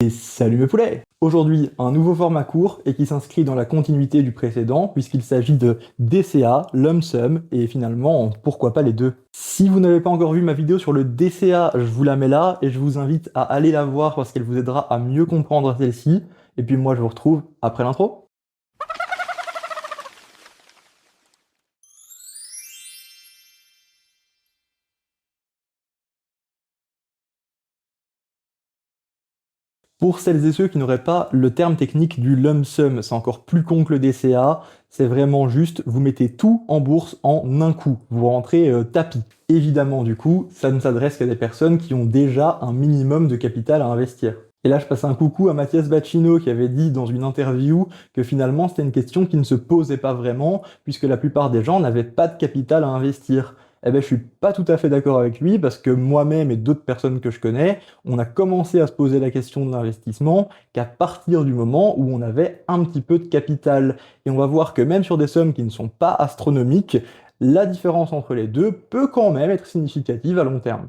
Et salut mes poulets! Aujourd'hui, un nouveau format court et qui s'inscrit dans la continuité du précédent puisqu'il s'agit de DCA, Lump Sum et finalement, pourquoi pas les deux. Si vous n'avez pas encore vu ma vidéo sur le DCA, je vous la mets là et je vous invite à aller la voir parce qu'elle vous aidera à mieux comprendre celle-ci. Et puis moi je vous retrouve après l'intro. Pour celles et ceux qui n'auraient pas le terme technique du lump sum, c'est encore plus con que le DCA, c'est vraiment juste, vous mettez tout en bourse en un coup, vous rentrez tapis. Évidemment du coup, ça ne s'adresse qu'à des personnes qui ont déjà un minimum de capital à investir. Et là je passe un coucou à Mathias Bacchino qui avait dit dans une interview que finalement c'était une question qui ne se posait pas vraiment, puisque la plupart des gens n'avaient pas de capital à investir. Eh ben, je suis pas tout à fait d'accord avec lui parce que moi-même et d'autres personnes que je connais, on a commencé à se poser la question de l'investissement qu'à partir du moment où on avait un petit peu de capital. Et on va voir que même sur des sommes qui ne sont pas astronomiques, la différence entre les deux peut quand même être significative à long terme.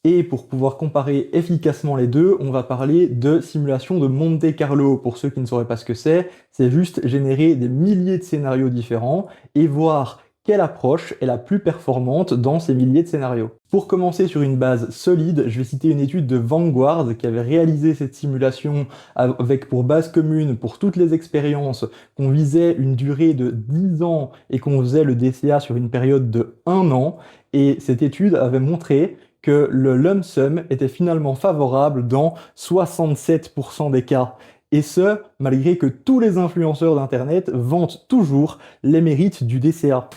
Et pour pouvoir comparer efficacement les deux, on va parler de simulation de Monte Carlo. Pour ceux qui ne sauraient pas ce que c'est juste générer des milliers de scénarios différents et voir quelle approche est la plus performante dans ces milliers de scénarios. Pour commencer sur une base solide, je vais citer une étude de Vanguard qui avait réalisé cette simulation avec pour base commune pour toutes les expériences qu'on visait une durée de 10 ans et qu'on faisait le DCA sur une période de 1 an. Et cette étude avait montré que le lump sum était finalement favorable dans 67% des cas. Et ce, malgré que tous les influenceurs d'internet vantent toujours les mérites du DCA.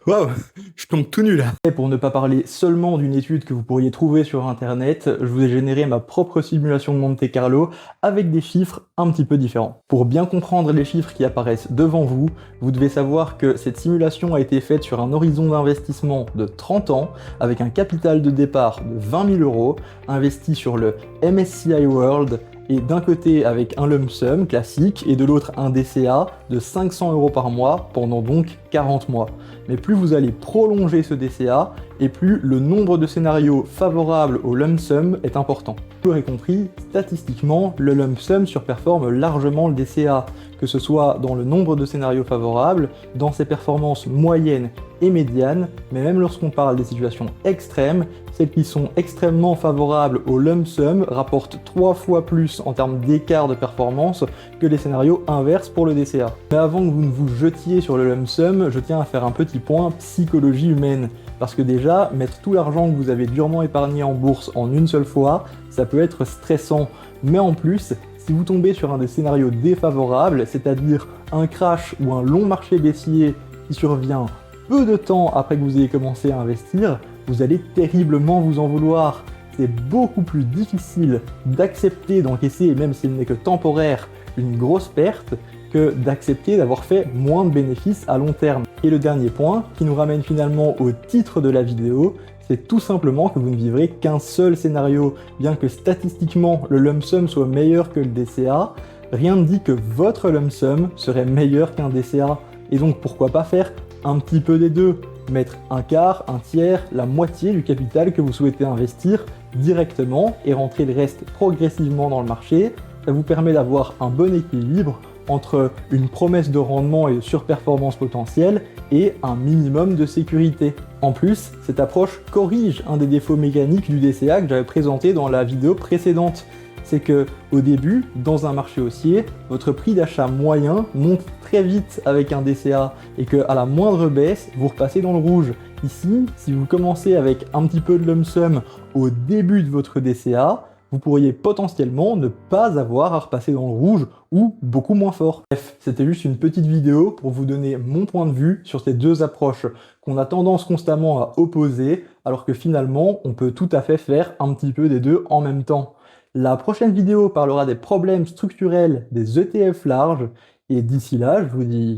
Waouh, je tombe tout nu là. Et pour ne pas parler seulement d'une étude que vous pourriez trouver sur internet, je vous ai généré ma propre simulation de Monte Carlo avec des chiffres un petit peu différents. Pour bien comprendre les chiffres qui apparaissent devant vous, vous devez savoir que cette simulation a été faite sur un horizon d'investissement de 30 ans avec un capital de départ de 20 000 euros investi sur le MSCI World et d'un côté avec un lump sum classique et de l'autre un DCA de 500 euros par mois pendant donc 40 mois. Mais plus vous allez prolonger ce DCA et plus le nombre de scénarios favorables au lump sum est important. Vous l'aurez compris, statistiquement, le lump sum surperforme largement le DCA, que ce soit dans le nombre de scénarios favorables, dans ses performances moyennes et médianes, mais même lorsqu'on parle des situations extrêmes, celles qui sont extrêmement favorables au lump sum rapportent 3 fois plus en termes d'écart de performance que les scénarios inverses pour le DCA. Mais avant que vous ne vous jetiez sur le lump sum, je tiens à faire un petit point psychologie humaine. Parce que déjà, mettre tout l'argent que vous avez durement épargné en bourse en une seule fois, ça peut être stressant. Mais en plus, si vous tombez sur un des scénarios défavorables, c'est-à-dire un crash ou un long marché baissier qui survient peu de temps après que vous ayez commencé à investir, vous allez terriblement vous en vouloir. C'est beaucoup plus difficile d'accepter d'encaisser, même s'il n'est que temporaire, une grosse perte, que d'accepter d'avoir fait moins de bénéfices à long terme. Et le dernier point, qui nous ramène finalement au titre de la vidéo, c'est tout simplement que vous ne vivrez qu'un seul scénario. Bien que statistiquement le lump sum soit meilleur que le DCA, rien ne dit que votre lump sum serait meilleur qu'un DCA. Et donc pourquoi pas faire un petit peu des deux, mettre un quart, un tiers, la moitié du capital que vous souhaitez investir directement et rentrer le reste progressivement dans le marché. Ça vous permet d'avoir un bon équilibre entre une promesse de rendement et de surperformance potentielle et un minimum de sécurité. En plus, cette approche corrige un des défauts mécaniques du DCA que j'avais présenté dans la vidéo précédente. C'est que au début, dans un marché haussier, votre prix d'achat moyen monte très vite avec un DCA et qu'à la moindre baisse, vous repassez dans le rouge. Ici, si vous commencez avec un petit peu de lump sum au début de votre DCA, vous pourriez potentiellement ne pas avoir à repasser dans le rouge ou beaucoup moins fort. Bref, c'était juste une petite vidéo pour vous donner mon point de vue sur ces deux approches qu'on a tendance constamment à opposer, alors que finalement, on peut tout à fait faire un petit peu des deux en même temps. La prochaine vidéo parlera des problèmes structurels des ETF larges, et d'ici là, je vous dis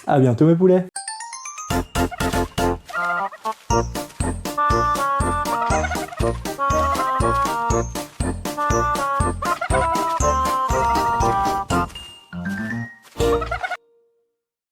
à bientôt mes poulets!